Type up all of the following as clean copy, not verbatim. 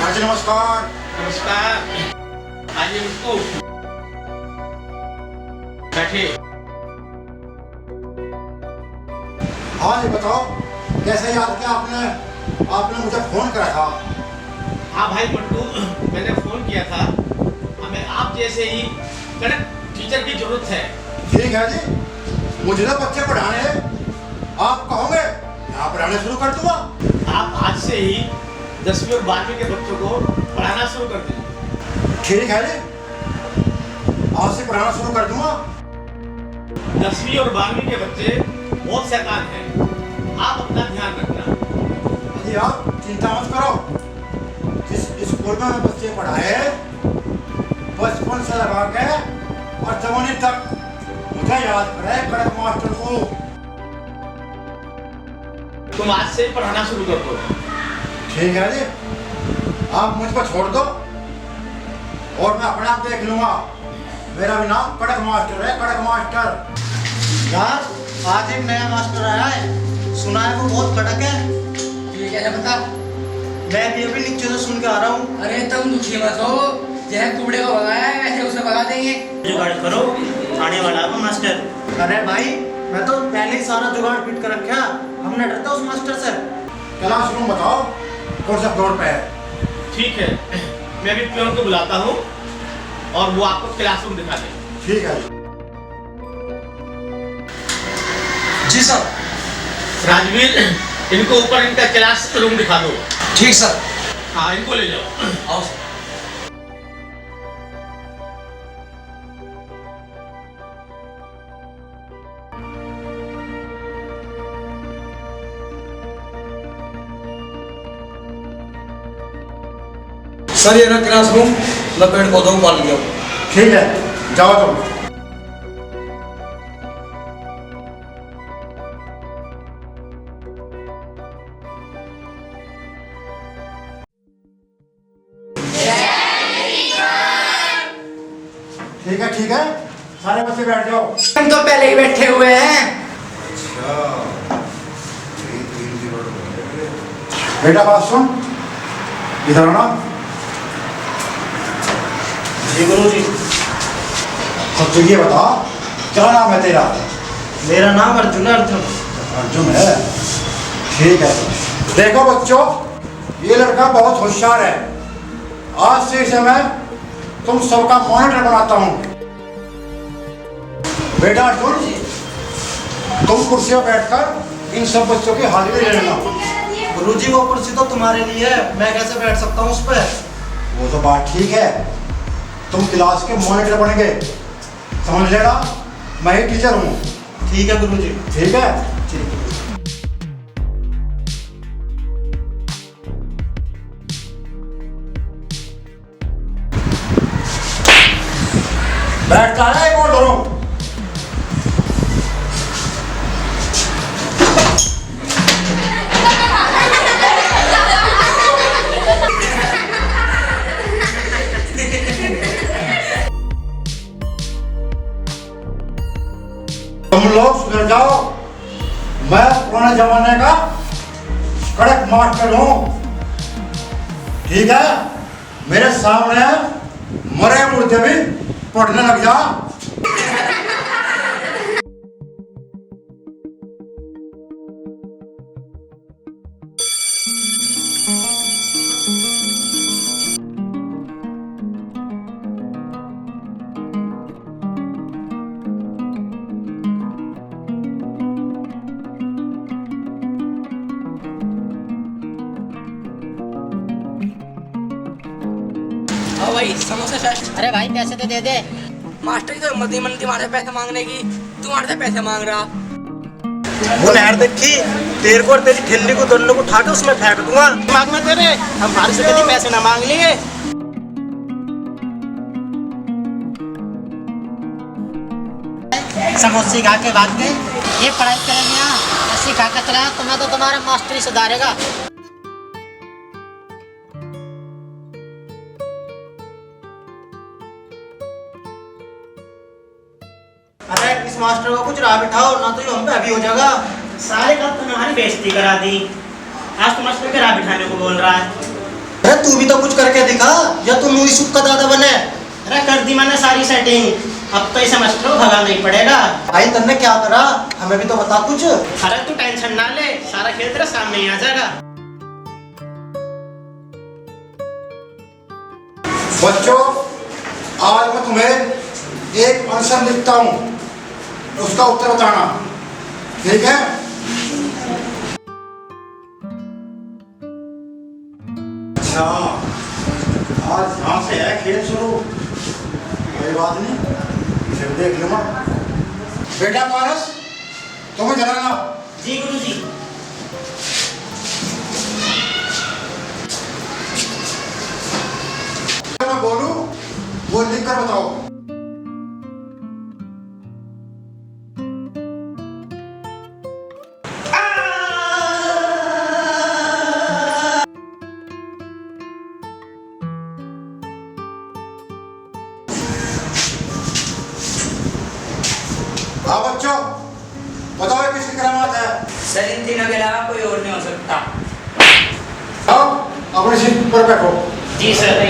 हाँ जी नमस्कार। नमस्कार। आइए उसको बैठे। हाँ जी बताओ, कैसे याद किया आपने? आपने मुझे फोन करा था। हाँ भाई पट्टू, मैंने फोन किया था। हमें आप जैसे ही कड़क टीचर की जरूरत है। ठीक है जी, मुझे ना बच्चे पढ़ाने हैं। आप कहोगे यहाँ पढ़ाने शुरू कर दूंगा। आप आज से ही 10वीं और 12वीं के बच्चों को पढ़ाना शुरू कर दीजिए। ठीक है जी, आज से पढ़ाना शुरू कर दूंगा। 10वीं और 12वीं के बच्चे बहुत शैतान हैं, आप अपना ध्यान रखना। जी आप चिंता मत करो। जिस स्कूल में मैं बच्चे पढ़ाए बचपन से लगा के और जवानी तक मुझे याद करे कड़क मास्टर को। तुम आज से ही पढ़ाना शुरू कर दो। ठीक है जी, आप मुझ पर छोड़ दो और मैं अपने आप देख लूंगा। मेरा भी नाम कड़क मास्टर है, कड़क मास्टर। यार आज एक नया मास्टर आया है, सुना है वो बहुत कड़क है। ये क्या है बता। मैं भी अभी नीचे से सुन के आ रहा हूँ। अरे तुम दुखी मत हो, जैसे कुबड़े को भगाया है वैसे उसे भगा देंगे। जुगाड़ करो, आने वाला है मास्टर। अरे भाई मैं तो पहले ही सारा जुगाड़ फिट कर रखा, हम न डरते उस मास्टर से। क्लासरूम बताओ कौन सा फ्लोर पे है? ठीक है, मैं भी प्योन को बुलाता हूँ और वो आपको क्लासरूम दिखा दें। ठीक है जी। जी सर। राजवीर, इनको ऊपर इनका क्लास रूम दिखा दो। ठीक सर। हाँ इनको ले जाओ। आओ सर। सर ये ना क्लासरूम, मैं पेड़ पौधों को पाल लिया हूँ। ठीक है, जाओ तुम। ठीक है, सारे बच्चे बैठ जाओ। हम तो पहले ही बैठे हुए हैं। बेटा बात सुन, इधर आना। जी गुरु जी। सबसे ये बता, क्या नाम है तेरा? मेरा नाम अर्जुन है। अर्जुन है। ठीक है, देखो बच्चों, ये लड़का बहुत होशियार है। आज से इसे मैं तुम सबका मॉनिटर बनाता हूँ। बेटा अर्जुन, तुम कुर्सी पर बैठकर इन सब बच्चों की हाजिरी ले लेना। गुरु जी वो कुर्सी तो तुम्हारे लिए है, मैं कैसे बैठ सकता हूँ उस पर? वो तो बात ठीक है, तुम क्लास के मॉनिटर बनेंगे, समझ लेना। मैं ही टीचर हूँ। ठीक है गुरु जी। ठीक है। ठीक। बैठता है एक और दोनों। तुम लोग सुधर जाओ, मैं पुराने जमाने का कड़क मास्टर हूँ। ठीक है, मेरे सामने मरे मुर्दे भी पढ़ने लग जा। आओ भाई समोसा चाट। अरे भाई पैसे तो दे दे। मास्टर की तो हिम्मत नहीं बनती तुम्हारे पैसे मांगने की, तुम्हारे से पैसे मांग रहा। वो नहर देखी, तेरे को और तेरी ठिल्ली को दोनों को उठा के उसमें फेंक दूंगा। दिमाग में तेरे हमारे से कभी पैसे ना मांग लिए। समोसे खा के भाग गए। ये पढ़ाई करेंगे यहाँ, ऐसी खा के चला तुम्हें तो तुम्हारा मास्टर ही सुधारेगा। अरे इस मास्टर को कुछ राह बिठाओ, ना तो ये हम पे अभी हो जाएगा। सारे कब तुमने हमारी बेइज्जती करा दी, आज तुम मास्टर के राह बिठाने को बोल रहा है। अरे तू भी तो कुछ करके दिखा, या तू नूरी सुख का दादा बने। अरे कर दी मैंने सारी सेटिंग, अब तो इसे मास्टर को भगा नहीं पड़ेगा। भाई तन्ने क्या करा, हमें भी तो बता कुछ। अरे तू टेंशन ना ले, सारा खेल तेरे सामने ही आ जाएगा। बच्चों, आज मैं तुम्हें एक आंसर लिखता हूँ, उसका उत्तर बताना, ठीक है? अच्छा, आज यहाँ से है खेल शुरू, कोई बात नहीं, फिर देख लूँगा। बेटा पारस, तुम्हें जलाना। जी गुरुजी। मैं बोलूं, वो लिख कर बताओ। हाँ बच्चों, बताओ ये किसकी करामात है? सर इन तीनों के अलावा कोई और नहीं हो सकता। आओ, अपनी सीट पर बैठो। जी सर।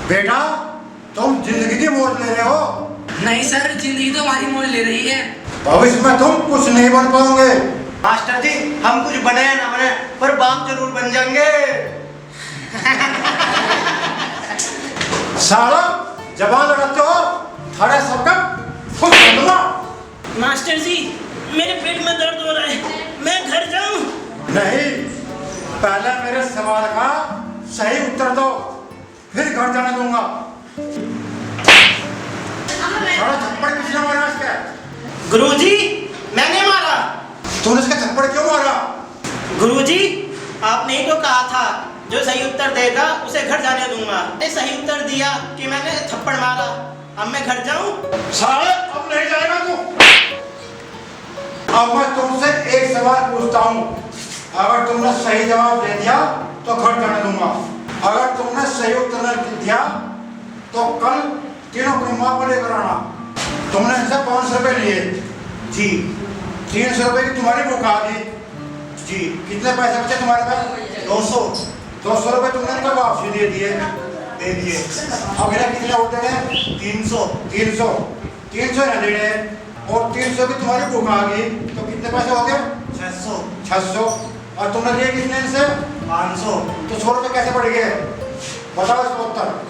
बेटा, तुम जिंदगी की मौज ले रहे हो, नहीं सर, जिंदगी तो हमारी मौज ले रही है। भविष्य में तुम कुछ नहीं बन पाओगे। मास्टर जी, हम कुछ बने या ना बने, पर बाप जरूर बन जाएंगे। साला जबान लगाते हो, थारे सबका खुद कर दूंगा। मास्टर जी, मेरे पेट में दर्द हो रहा है, मैं घर जाऊं? नहीं, पहले मेरे सवाल का सही उत्तर दो, फिर घर जाने दूंगा। साला थप्पड़ किसने मारा इसके? गुरुजी, मैंने मारा। तूने इसका थप्पड़ क्यों मारा? गुरुजी, आपने ही तो कहा था जो सही उत्तर देगा उसे घर जाने दूंगा। ने सही उत्तर दिया कि मैंने थप्पड़ मारा। अब मैं घर जाऊं? साले अब नहीं जाएगा तू। अब मैं तुमसे एक सवाल पूछता हूँ, अगर तुमने सही जवाब दे दिया तो घर जाने दूंगा, अगर तुमने सही उत्तर नहीं दिया तो कल तीनों अपनी माँ को लेकर आना। तुमने इनसे 500 रुपए लिए जी, 300 रुपए की तुम्हारी बुक आ गई जी। कितने पैसे बचे तुम्हारे पास? 200 रुपए तुमने इनको वापसी दे दिए। अब इन्हें कितने और देने? 300 ना देने, और 300 की तुम्हारी बुक आ गई तो कितने पैसे हो गए? 600। और तुमने लिए कितने इनसे? 500। तो 100 रुपए कैसे बढ़ गए? बताओ इसका उत्तर।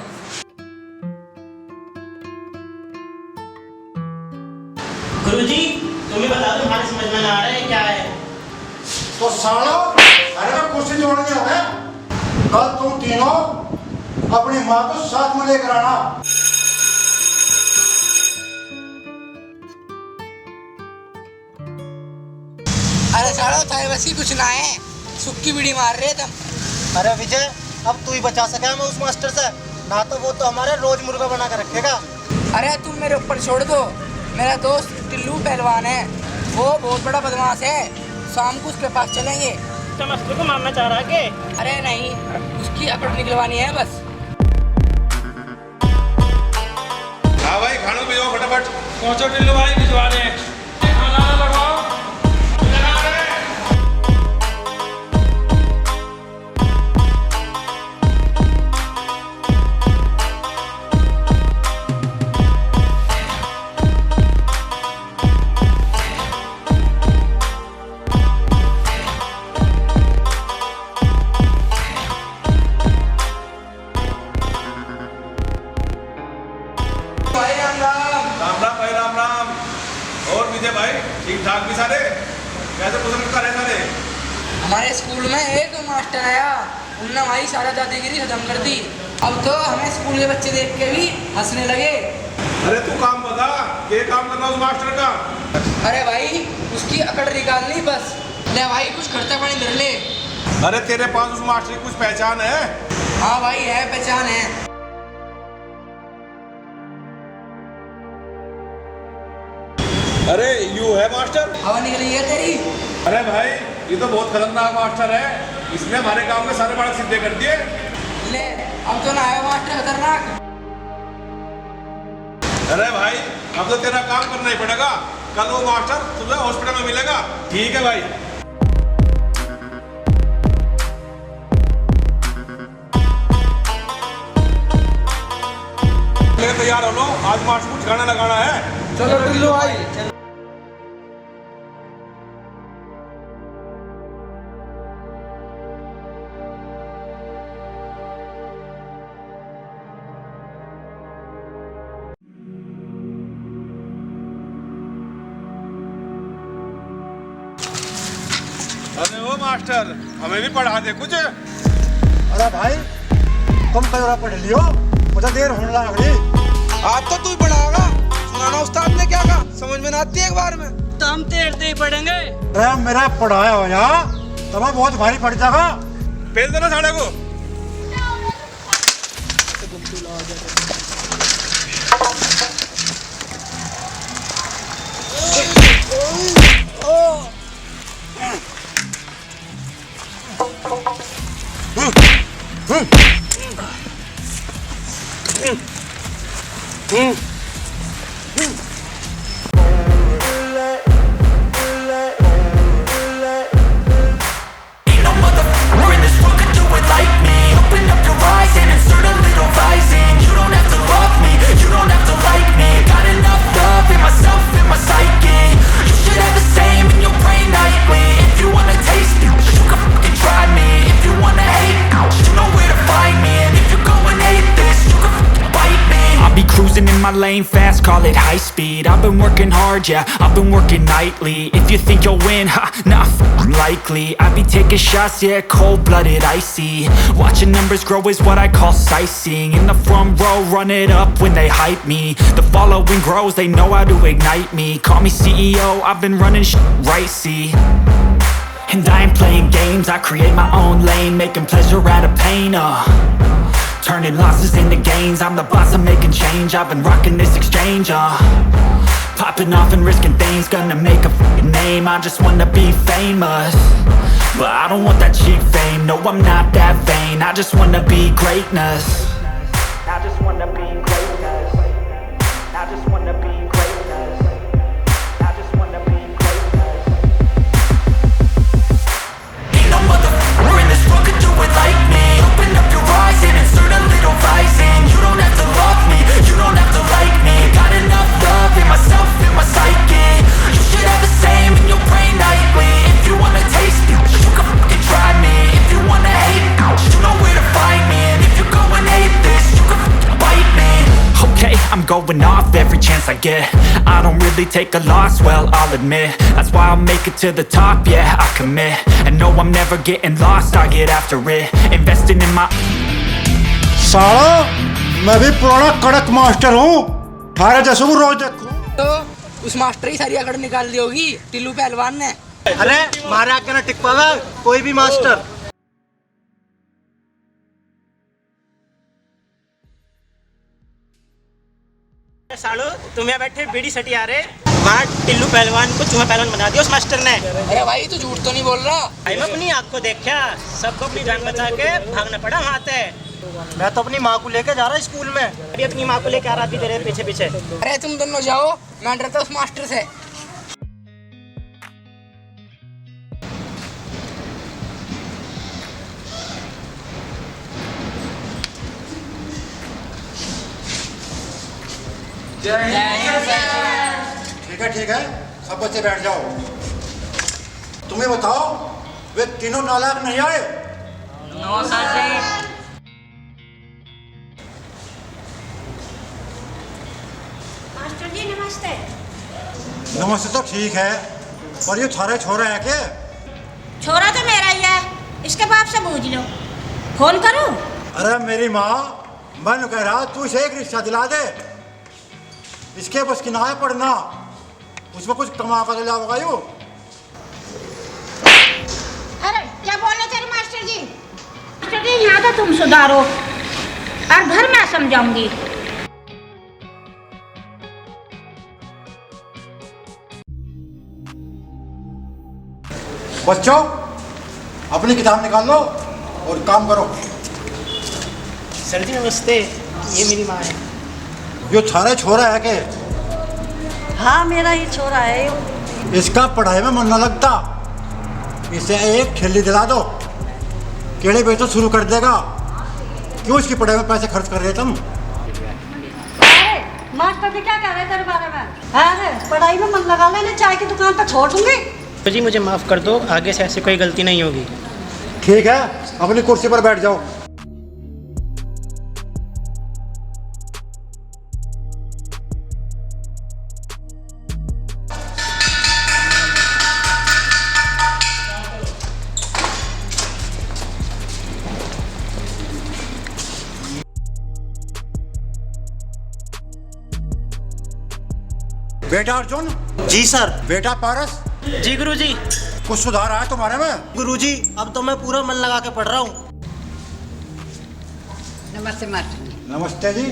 गुरुजी, तुम ही बता दो, हमारे समझ में ना आ रहा है क्या है। तो सालो, अरे मैं कुर्सी जोड़नी हो गया। कल तुम तीनों अपनी माँ को साथ में लेकर आना। अरे सालो थारे बस की कुछ ना है, सुक्की बीड़ी मार रहे तुम। अरे विजय, अब तू ही बचा सके हमें उस मास्टर से, ना तो वो तो हमारे रोज मुर्गा बना कर रखेगा। अरे तुम मेरे ऊपर छोड़ दो, मेरा दोस्त टिल्लू पहलवान है, वो बहुत बड़ा बदमाश है, शाम को उसके पास चलेंगे। तो मास्टर को मारना चाह रहा है? अरे नहीं, उसकी अकड़ निकलवानी है बस। हाँ भाई, खाना भिजवाओ फटाफट। पहुंचो टिल्लू भाई, भिजवा रहे हैं। खाना लगवाओ। लगा रहे हैं। राम राम। और विजय भाई, ठीक ठाक भी सारे? कैसे पसंद कर रहे सारे? हमारे स्कूल में एक मास्टर आया, उनने हमारी सारा दादागिरी खत्म कर दी। अब तो हमें स्कूल के बच्चे देख के भी हंसने लगे। अरे तू काम बता, क्या काम करना उस मास्टर का? अरे भाई, उसकी अकड़ निकालनी बस। ले भाई, कुछ खर्चा पानी धर ले। अरे तेरे पास उस मास्टर की कुछ पहचान है? हाँ भाई, है, पहचान है। अरे यू है मास्टर? हवा निकली है तेरी। अरे भाई, ये तो बहुत खतरनाक मास्टर है, इसने हमारे गांव में सारे बालक सीधे कर दिए। ले अब तो ना आया मास्टर खतरनाक। अरे भाई अब तो तेरा काम करना ही पड़ेगा। कल वो मास्टर तुझे हॉस्पिटल में मिलेगा। ठीक है भाई। तैयार हो लो, आज मास्टर को ठिकाना लगाना है। चलो टिल्लू भाई। अरे वो मास्टर हमें भी पढ़ा दे कुछ। अरे भाई तुम कई पढ़ लियो, मुझे देर होने लग रही। आज तो तू ही पढ़ाएगा। सुनाना उस्ताद ने क्या कहा, समझ में ना आती है एक बार में। तो हम तेरते ही पढ़ेंगे। अरे मेरा पढ़ाया हो यार, तुम्हें बहुत भारी पड़ जाएगा। भेज देना साढ़े को। My lane fast, call it high speed. I've been working hard, yeah, I've been working nightly. If you think you'll win, ha, nah, likely. I be taking shots, yeah, cold-blooded, icy. Watching numbers grow is what I call sightseeing. In the front row, run it up when they hype me. The following grows, they know how to ignite me. Call me CEO, I've been running right, see. And I ain't playing games, I create my own lane, making pleasure out of pain, turning losses into gains. I'm the boss, I'm making change. I've been rocking this exchange, popping off and risking things. Gonna make a f***ing name. I just wanna be famous, but I don't want that cheap fame. No, I'm not that vain. I just wanna be greatness. I just wanna be greatness. I just wanna be greatness. I just wanna be greatness. Ain't no motherfucker in this world could do it like me. Open up your eyes and insert a little rising. You don't have to love me, you don't have to like me. Got enough love in myself, in my psyche. You should have the same in your brain nightly. If you wanna taste it, you can fucking try me. If you wanna hate, you know where to find me. And if you go and hate this, you can fucking bite me. Okay, I'm going off every chance I get. I don't really take a loss, well, I'll admit. That's why I'll make it to the top, yeah, I commit. And no, I'm never getting lost, I get after it. Investing in my... साला मैं भी पुराना कड़क master हूँ, थारे जैसे को रोज देखूं। तो उस मास्टर की सारी अकड़ निकाल दी होगी टिल्लू पहलवान ने। अरे मारे आके ना टिक पावा कोई भी मास्टर। सालो तुम यहाँ बैठे बीड़ी सटी आ रहे, वहाँ टिल्लू पहलवान को चूहा पहलवान बना दिया उस मास्टर ने। अरे भाई तू झूठ तो नहीं बोल रहा? भाई मैं अपनी आँख को देखा, सबको अपनी जान बचा के भागना पड़ा वहाँ से। मैं तो अपनी माँ को लेके जा रहा स्कूल में। अभी अपनी माँ को लेके आ रहा थी तेरे पीछे पीछे। अरे तुम दोनों जाओ, मैं डरता उस मास्टर से। ठीक है, सब बच्चे बैठ जाओ। तुम्हें बताओ, वे तीनों नालायक नहीं आए? मास्टर जी नमस्ते। नमस्ते तो ठीक है, पर ये थारे छोरा है क्या? छोरा तो मेरा ही है, इसके बाप से पूछ लो। फोन करूं? अरे मेरी माँ, मैं कह रहा तू इसे एक रिक्शा दिला दे। इसके बस की ना है पढ़ना, उसमें कुछ कमा कर लाओगा यू। अरे क्या बोले तेरे मास्टर जी? मास्टर जी यहाँ तो तुम सुधारो और घर मैं समझाऊंगी। बच्चों अपनी किताब निकाल लो और काम करो। सर जी नमस्ते, ये मेरी माँ है। यो थारे छोरा है के? हाँ मेरा ही छोरा है यो। इसका पढ़ाई में मन न लगता, इसे एक ठेली दिला दो, केले बेचो शुरू कर देगा। क्यों इसकी पढ़ाई में पैसे खर्च कर रहे तुम? अरे मास्टर जी क्या कह रहे तेरे बारे में? अरे पढ़ाई में मन लगा लेने, चाय की दुकान पर छोड़ दूंगी। तो जी मुझे माफ़ कर दो, आगे से ऐसी कोई गलती नहीं होगी। ठीक है, अपनी कुर्सी पर बैठ जाओ। बेटा अर्जुन। जी सर। बेटा पारस। जी गुरुजी। कुछ सुधार आया तुम्हारे में? गुरुजी अब तो मैं पूरा मन लगा के पढ़ रहा हूँ। नमस्ते मास्टर जी। नमस्ते जी,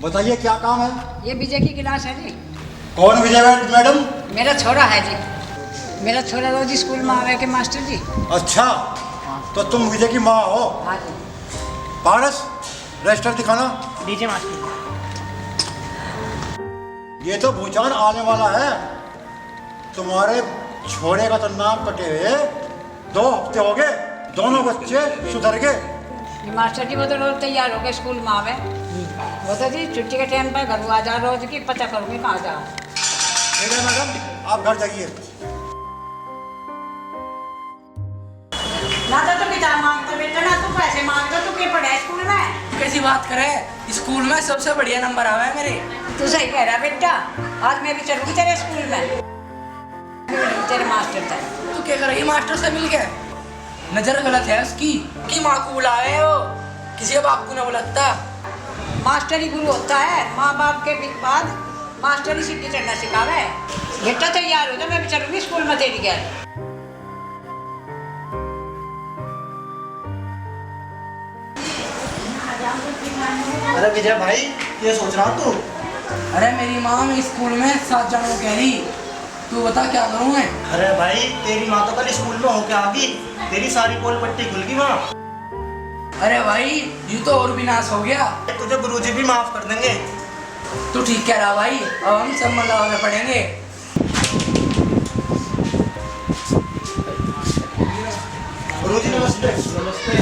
बताइए क्या काम है? ये विजय की क्लास है जी। कौन विजय मैडम? मेरा छोरा है जी। मेरा छोरा रोज स्कूल में आवे के मास्टर जी। अच्छा, तो तुम विजय की माँ हो? हाँ जी। पारस, रजिस्टर दिखाना। दीजिए मास्टर। ये तो भूचाल आने वाला है। तुम्हारे छोरे का तो नाम कटे हुए 2 हफ्ते हो गए, दोनों बच्चे सुधर गए। मास्टर जी वो तो रोज तैयार हो गए स्कूल में आवे। वो तो जी छुट्टी के टाइम पर घर आ जा, रोज की पता करूँगी कहाँ जा। ठीक है मैडम, आप घर जाइए। ना तो किताब मांगते बेटा, ना तो पैसे मांगते, तू क्या पढ़ा स्कूल में? कैसी बात करे, स्कूल में सबसे बढ़िया नंबर आवे मेरे। तू सही कह रहा बेटा, आज मैं भी चलूँगी तेरे स्कूल में, तेरे मास्टर से। तू क्या करेगी मास्टर से मिल के? नजर गलत है उसकी कि माँ को बुलाए हो, किसी बाप को ना बुलाता। मास्टर ही गुरु होता है, माँ बाप के बाद मास्टर ही सीढ़ी चढ़ना सिखावे। बेटा तैयार हो जा, मैं भी चलूँगी स्कूल में तेरी गैर। अरे विजय भाई, ये सोच रहा हूँ तू? अरे मेरी माँ मैं स्कूल में 7 जाने को कह रही, तू बता क्या करूँ मैं? अरे भाई तेरी माँ तो कल स्कूल में होके आ गई, तेरी सारी पोल पट्टी खुल गई माँ। अरे भाई ये तो और भी नाश हो गया। तुझे गुरुजी भी माफ कर देंगे। तू ठीक कह रहा भाई, अब हम सब मन लगाने पड़ेंगे। गुरुजी नमस्ते। नमस्ते।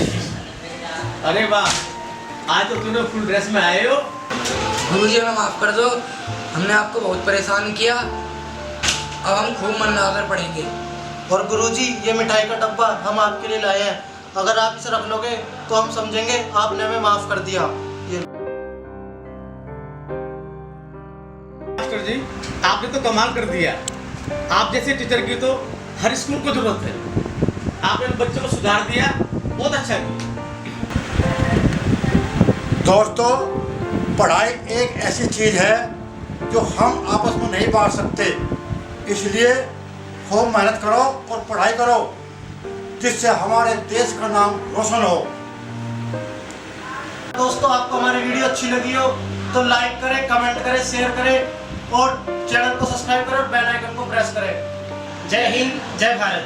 अरे वाह, आज तो तूने फुल ड्रेस में आए हो। गुरुजी हमें माफ कर दो, हमने आपको बहुत परेशान किया, अब हम खूब मन लगाकर पढ़ेंगे। और गुरुजी ये मिठाई का डब्बा हम आपके लिए लाए हैं, अगर आप इसे रख लोगे तो हम समझेंगे आपने हमें माफ कर दिया। ये मास्टर जी, आपने तो कमाल कर दिया। आप जैसे टीचर की तो हर स्कूल को जरूरत है। आपने बच्चों को सुधार दिया, बहुत अच्छा किया। दोस्तों, पढ़ाई एक ऐसी चीज है जो हम आपस में नहीं बांट सकते, इसलिए खूब मेहनत करो और पढ़ाई करो, जिससे हमारे देश का नाम रोशन हो। दोस्तों, आपको हमारी वीडियो अच्छी लगी हो तो लाइक करें, कमेंट करें, शेयर करें और चैनल को सब्सक्राइब करें और बेल आइकन को प्रेस करें। जय हिंद, जय भारत।